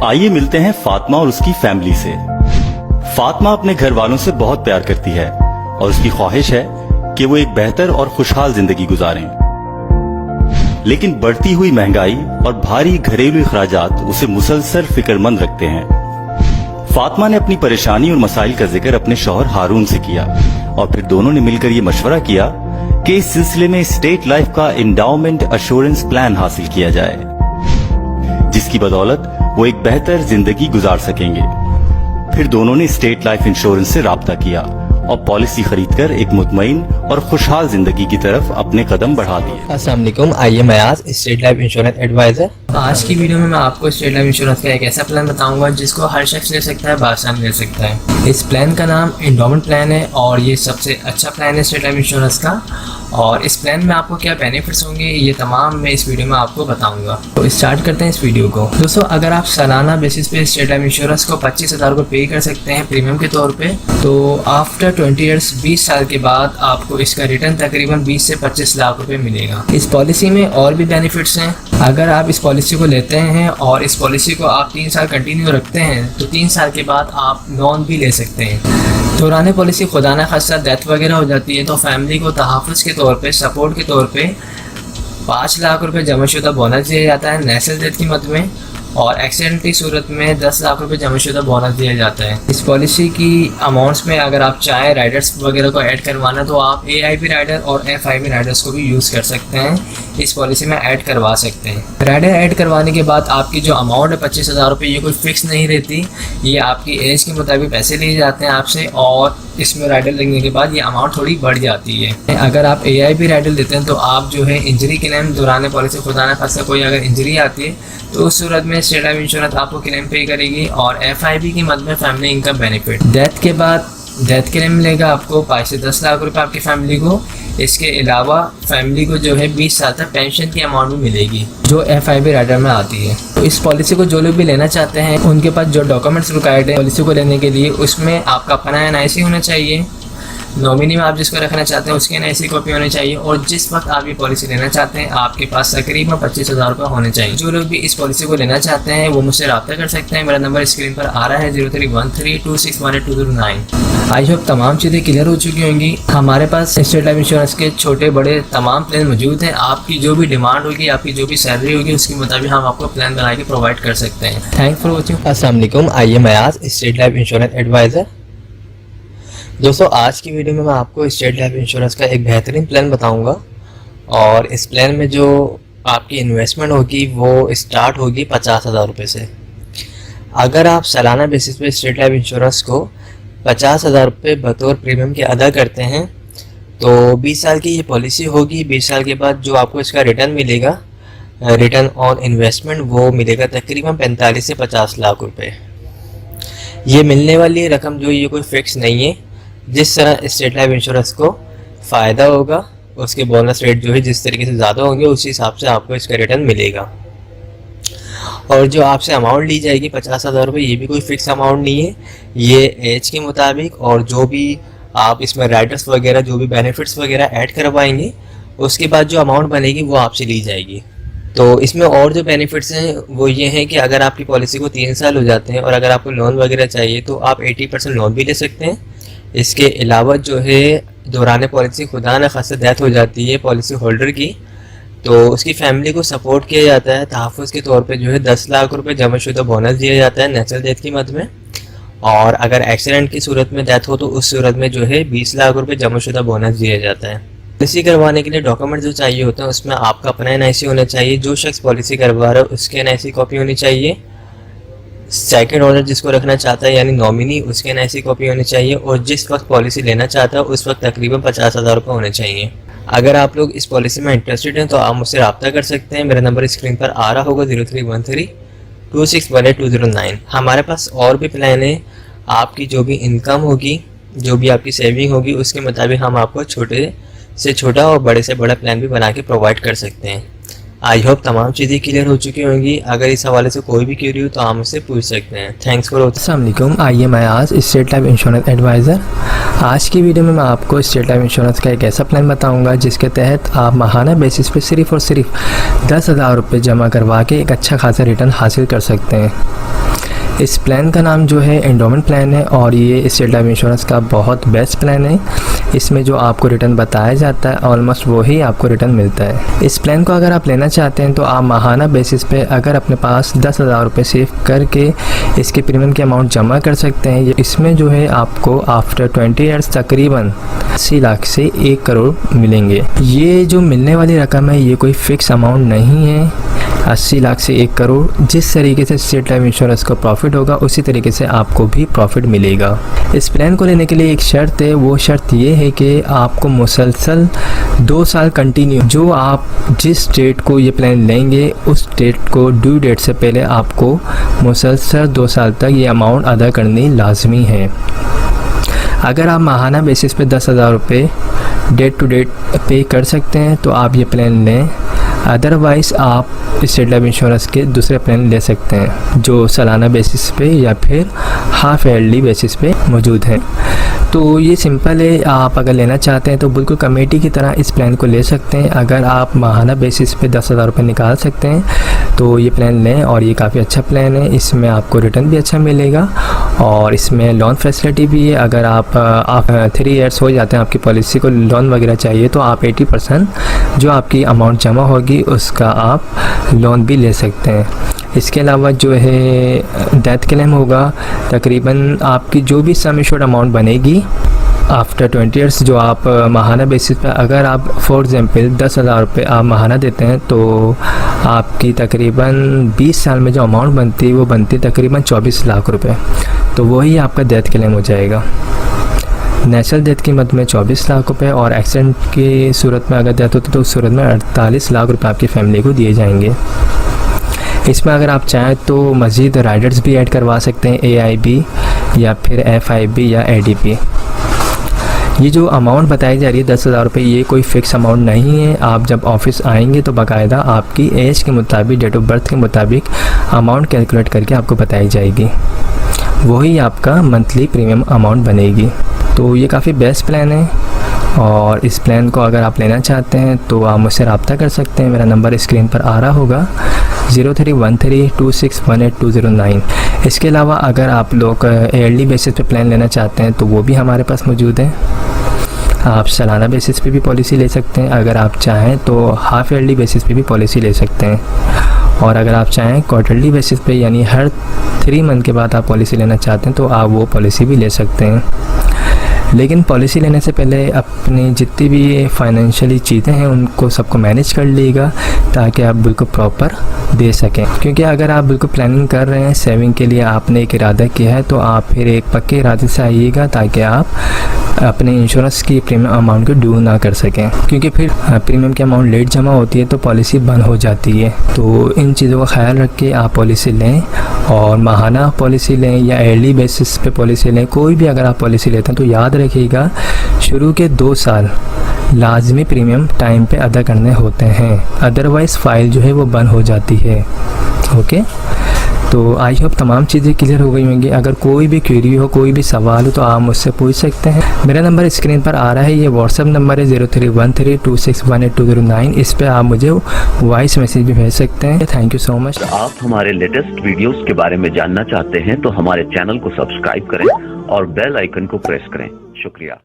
आइए मिलते हैं फातिमा और उसकी फैमिली से। फातिमा अपने घर वालों से बहुत प्यार करती है और उसकी ख्वाहिश है कि वो एक बेहतर और खुशहाल जिंदगी गुजारें। लेकिन बढ़ती हुई महंगाई और भारी घरेलू अखराजात उसे मुसलसल फिक्रमंद रखते हैं। फातिमा ने अपनी परेशानी और मसाइल का जिक्र अपने शौहर हारून से किया और फिर दोनों ने मिलकर ये मशवरा किया कि इस सिलसिले में स्टेट लाइफ का एंडाउमेंट एश्योरेंस प्लान हासिल किया जाए, जिसकी बदौलत वो एक बेहतर जिंदगी गुजार सकेंगे। फिर दोनों ने स्टेट लाइफ इंश्योरेंस से राब्ता किया और पॉलिसी खरीदकर एक मुतमईन और खुशहाल जिंदगी की तरफ अपने कदम बढ़ा दिए। अस्सलाम वालेकुम, आइए मैं आज स्टेट लाइफ इंश्योरेंस एडवाइजर। आज की वीडियो में मैं आपको स्टेट लाइफ इंश्योरेंस का एक ऐसा प्लान बताऊंगा जिसको हर शख्स ले सकता है, बासानी ले सकता है। इस प्लान का नाम एंडोमेंट प्लान है और ये सबसे अच्छा प्लान है स्टेट लाइफ इंश्योरेंस का। और इस प्लान में आपको क्या बेनिफिट्स होंगे ये तमाम मैं इस वीडियो में आपको बताऊंगा। तो स्टार्ट करते हैं इस वीडियो को। दोस्तों, अगर आप सालाना बेसिस पे स्टेट लाइफ इंश्योरेंस को 25,000 को पे कर सकते हैं प्रीमियम के तौर पे, तो आफ्टर 20 ईयर्स 20 साल के बाद आपको इसका रिटर्न तकरीबन 20 से 25 लाख रुपए मिलेगा। इस पॉलिसी में और भी बेनिफिट्स हैं। अगर आप इस पॉलिसी को लेते हैं और इस पॉलिसी को आप 3 साल कंटिन्यू रखते हैं तो 3 साल के बाद आप लोन भी ले सकते हैं। दौरान पॉलिसी खुदा न खास्ता डेथ वगैरह हो जाती है तो फैमिली को तहफ़्फ़ुज़ के तौर पे, सपोर्ट के तौर पे 5 लाख रुपए जमाशुदा बोनस दिया जाता है नेचुरल डेथ की मद में, और एक्सीडेंट की सूरत में 10 लाख रुपए जमाशुदा बोनस दिया जाता है। इस पॉलिसी की अमाउंट्स में अगर आप चाहें राइडर्स वगैरह को ऐड करवाना तो आप AIB राइडर और FIB राइडर्स को भी यूज़ कर सकते हैं, इस पॉलिसी में ऐड करवा सकते हैं। राइडर ऐड करवाने के बाद आपकी जो अमाउंट है 25,000 रुपये, ये कोई फिक्स नहीं रहती, ये आपकी एज के मुताबिक पैसे लिए जाते हैं आपसे, और इसमें राइडर लगने के बाद ये अमाउंट थोड़ी बढ़ जाती है। अगर आप AIB राइडर लेते हैं तो आप जो है इंजरी क्लेम दौरान पॉलिसी खुदा न खास्ता कोई अगर इंजरी आती है तो उस सूरत में स्टेट लाइफ इंश्योरेंस आपको क्लेम पे करेगी, और FIB की मद में फैमिली इनकम बेनिफिट। डेथ के बाद डेथ क्लेम मिलेगा आपको 5 से 10 लाख रुपए आपकी फैमिली को। इसके अलावा फैमिली को जो है 20 साल तक पेंशन की अमाउंट भी मिलेगी जो FIB राइडर में आती है। तो इस पॉलिसी को जो लोग भी लेना चाहते हैं उनके पास जो डॉक्यूमेंट्स रिक्वायर्ड है पॉलिसी को लेने के लिए, उसमें आपका अपना NIC होना चाहिए, नॉमिनी में आप जिसको रखना चाहते हैं उसकी NIC कॉपी होनी चाहिए, और जिस वक्त आप ये पॉलिसी लेना चाहते हैं आपके पास तकरीबन 25,000 रुपये होने चाहिए। जो लोग भी इस पॉलिसी को लेना चाहते हैं वो मुझसे रब्ता कर सकते हैं। मेरा नंबर स्क्रीन पर आ रहा है 031326182009। आई होप तमाम चीज़ें क्लियर हो चुकी होंगी। हमारे पास स्टेट लाइफ इंश्योरेंस के छोटे बड़े तमाम प्लान मौजूद हैं। आपकी जो भी डिमांड होगी, आपकी जो भी सैलरी होगी, उसके मुताबिक हम आपको प्लान बना के प्रोवाइड कर सकते हैं। Thank for watching. अस्सलाम वालेकुम, आइए मैं आज स्टेट लाइफ इंश्योरेंस एडवाइज़र। दोस्तों, आज की वीडियो में मैं आपको स्टेट लाइफ इंश्योरेंस का एक बेहतरीन प्लान बताऊंगा, और इस प्लान में जो आपकी इन्वेस्टमेंट होगी वो स्टार्ट होगी 50,000 रुपये से। अगर आप सालाना बेसिस पे स्टेट लाइफ इंश्योरेंस को 50,000 रुपये बतौर प्रीमियम के अदा करते हैं तो 20 साल की ये पॉलिसी होगी। 20 साल के बाद जो आपको इसका रिटर्न मिलेगा, रिटर्न ऑन इन्वेस्टमेंट, वो मिलेगा तकरीबन 45 से 50 लाख रुपये। ये मिलने वाली रकम जो ये कोई फिक्स नहीं है। जिस तरह स्टेट लाइफ इंश्योरेंस को फ़ायदा होगा उसके बोनस रेट जो है जिस तरीके से ज़्यादा होंगे उसी हिसाब से आपको इसका रिटर्न मिलेगा। और जो आपसे अमाउंट ली जाएगी 50,000 रुपये, ये भी कोई फिक्स अमाउंट नहीं है, ये एज के मुताबिक, और जो भी आप इसमें राइडर्स वगैरह जो भी बेनिफिट्स वगैरह ऐड करवाएंगे उसके बाद जो अमाउंट बनेगी वो आपसे ली जाएगी। तो इसमें और जो बेनिफिट्स हैं वो ये हैं कि अगर आपकी पॉलिसी को 3 साल हो जाते हैं और अगर आपको लोन वगैरह चाहिए तो आप 80% लोन भी ले सकते हैं। इसके अलावा जो है दौरान पॉलिसी खुदा न खास्ता डेथ हो जाती है पॉलिसी होल्डर की, तो उसकी फैमिली को सपोर्ट किया जाता है। तहफ़्फ़ुज़ के तौर पे जो है 10 लाख रुपए जमाशुदा बोनस दिया जाता है नेचुरल डेथ की मद में, और अगर एक्सीडेंट की सूरत में डेथ हो तो उस सूरत में जो है 20 लाख रुपए जमाशुदा बोनस दिया जाता है। पॉलिसी करवाने के लिए डॉक्यूमेंट जो चाहिए होते हैं उसमें आपका अपना NIC होना चाहिए, जो शख्स पॉलिसी करवा रहा है उसके NIC कॉपी होनी चाहिए, सेकंड ओनर जिसको रखना चाहता है यानी नॉमिनी उसके NIC कॉपी होनी चाहिए, और जिस वक्त पॉलिसी लेना चाहता है उस वक्त तकरीबन 50,000 रुपये होने चाहिए। अगर आप लोग इस पॉलिसी में इंटरेस्टेड हैं तो आप मुझसे रब्ता कर सकते हैं। मेरा नंबर स्क्रीन पर आ रहा होगा 031326182009। हमारे पास और भी प्लान है। आपकी जो भी इनकम होगी, जो भी आपकी सेविंग होगी, उसके मुताबिक हम आपको छोटे से छोटा और बड़े से बड़ा प्लान भी बना के प्रोवाइड कर सकते हैं। आई होप तमाम चीज़ें क्लियर हो चुकी होंगी। अगर इस हवाले से कोई भी क्वेरी हो तो आप मुझसे पूछ सकते हैं। Thanks for watching. अस्सलाम वालेकुम, I am Ayaz, State Life Insurance adviser. आज की वीडियो में मैं आपको स्टेट लाइफ इंश्योरेंस का एक ऐसा प्लान बताऊंगा जिसके तहत आप माहाना बेसिस पे सिर्फ़ और सिर्फ 10,000 रुपये जमा करवा के एक अच्छा खासा रिटर्न हासिल कर सकते हैं। इस प्लान का नाम जो है एंडोमेंट प्लान है और ये स्टेट लाइफ इंश्योरेंस का बहुत बेस्ट प्लान है। इसमें जो आपको रिटर्न बताया जाता है ऑलमोस्ट वही आपको रिटर्न मिलता है। इस प्लान को अगर आप लेना चाहते हैं तो आप माहाना बेसिस पे अगर अपने पास 10,000 रुपये सेव करके इसके प्रीमियम की अमाउंट जमा कर सकते हैं। इसमें जो है आपको आफ्टर 20 ईयर्स तकरीबन 80 लाख से 1 करोड़ मिलेंगे। ये जो मिलने वाली रकम है ये कोई फ़िक्स अमाउंट नहीं है। 80 लाख से 1 करोड़ जिस तरीके से स्टेट लाइफ इंश्योरेंस का प्रॉफिट होगा उसी तरीके से आपको भी प्रॉफिट मिलेगा। इस प्लान को लेने के लिए एक शर्त है, वो शर्त ये है कि आपको मुसलसल 2 साल कंटिन्यू जो आप जिस डेट को ये प्लान लेंगे उस डेट को ड्यू डेट से पहले आपको मुसलसल 2 साल तक ये अमाउंट अदा करनी लाजमी है। अगर आप माहाना बेसिस पे 10,000 रुपये डेट टू डेट पे कर सकते हैं तो आप ये प्लान लें। अदरवाइज़ आप स्टेट लाइफ इंश्योरेंस के दूसरे प्लान ले सकते हैं जो सालाना बेसिस पे या फिर हाफ ईयरली बेसिस पे मौजूद हैं। तो ये सिंपल है, आप अगर लेना चाहते हैं तो बिल्कुल कमेटी की तरह इस प्लान को ले सकते हैं। अगर आप माहाना बेसिस पे 10,000 रुपये निकाल सकते हैं तो ये प्लान लें और ये काफ़ी अच्छा प्लान है। इसमें आपको रिटर्न भी अच्छा मिलेगा और इसमें लोन फैसिलिटी भी है। अगर आप 3 ईयर्स हो जाते हैं आपकी पॉलिसी को लोन वगैरह चाहिए तो आप 80% जो आपकी अमाउंट जमा होगी उसका आप लोन भी ले सकते हैं। इसके अलावा जो है डेथ क्लेम होगा, तकरीबन आपकी जो भी सम एश्योर्ड अमाउंट बनेगी आफ्टर 20 ईयर्स जो आप माहाना बेसिस पे अगर आप फॉर एग्जांपल 10,000 रुपये आप माहाना देते हैं तो आपकी तकरीबन 20 साल में जो अमाउंट बनती है वो बनती है तकरीबन 24 लाख रुपए। तो वही आपका डेथ क्लेम हो जाएगा। नेचुरल डेथ की मद में 24 लाख रुपए और एक्सीडेंट की सूरत में अगर डेथ होती तो उस सूरत में 48 लाख रुपए आपकी फैमिली को दिए जाएंगे। इसमें अगर आप चाहें तो मज़ीद राइडर्स भी ऐड करवा सकते हैं, AIB या फिर FIB या ADP। ये जो अमाउंट बताई जा रही है 10,000 रुपये ये कोई फ़िक्स अमाउंट नहीं है। आप जब ऑफिस आएंगे तो बाकायदा आपकी एज के मुताबिक डेट ऑफ बर्थ के मुताबिक अमाउंट कैलकुलेट करके आपको बताई जाएगी, वही आपका मंथली प्रीमियम अमाउंट बनेगी। तो ये काफ़ी बेस्ट प्लान है और इस प्लान को अगर आप लेना चाहते हैं तो आप मुझसे रब्ता कर सकते हैं। मेरा नंबर स्क्रीन पर आ रहा होगा 031326182009। इसके अलावा अगर आप लोग ईयरली बेसिस पे प्लान लेना चाहते हैं तो वो भी हमारे पास मौजूद है। आप सालाना बेसिस पे भी पॉलिसी ले सकते हैं, अगर आप चाहें तो हाफ ईयरली बेसिस पे भी पॉलिसी ले सकते हैं और अगर आप चाहें क्वार्टरली बेसिस पे यानी हर 3 मंथ के बाद आप पॉलिसी लेना चाहते हैं तो आप वो पॉलिसी भी ले सकते हैं। लेकिन पॉलिसी लेने से पहले अपनी जितनी भी फाइनेंशियली चीज़ें हैं उनको सबको मैनेज कर लीजिएगा ताकि आप बिल्कुल प्रॉपर दे सकें। क्योंकि अगर आप बिल्कुल प्लानिंग कर रहे हैं सेविंग के लिए आपने एक इरादा किया है तो आप फिर एक पक्के इरादे से आइएगा ताकि आप अपने इंश्योरेंस की प्रीमियम अमाउंट को ड्यू ना कर सकें। क्योंकि फिर प्रीमियम की अमाउंट लेट जमा होती है तो पॉलिसी बंद हो जाती है। तो इन चीज़ों का ख्याल रख के आप पॉलिसी लें और माहाना पॉलिसी लें या ईयरली बेसिस पे पॉलिसी लें। कोई भी अगर आप पॉलिसी लेते हैं तो याद रखिएगा शुरू के 2 साल लाजमी प्रीमियम टाइम पे अदा करने होते हैं, अदरवाइज़ फ़ाइल जो है वो बंद हो जाती है। ओके, तो आई होप तमाम चीज़ें क्लियर हो गई होंगी। अगर कोई भी क्वेरी हो, कोई भी सवाल हो तो आप मुझसे पूछ सकते हैं। मेरा नंबर स्क्रीन पर आ रहा है, ये व्हाट्सअप नंबर है 031326182009। इस पर आप मुझे वॉइस मैसेज भी भेज सकते हैं। Thank you so much. आप हमारे लेटेस्ट वीडियोस के बारे में जानना चाहते हैं तो हमारे चैनल को सब्सक्राइब करें और बेल आइकन को प्रेस करें। शुक्रिया।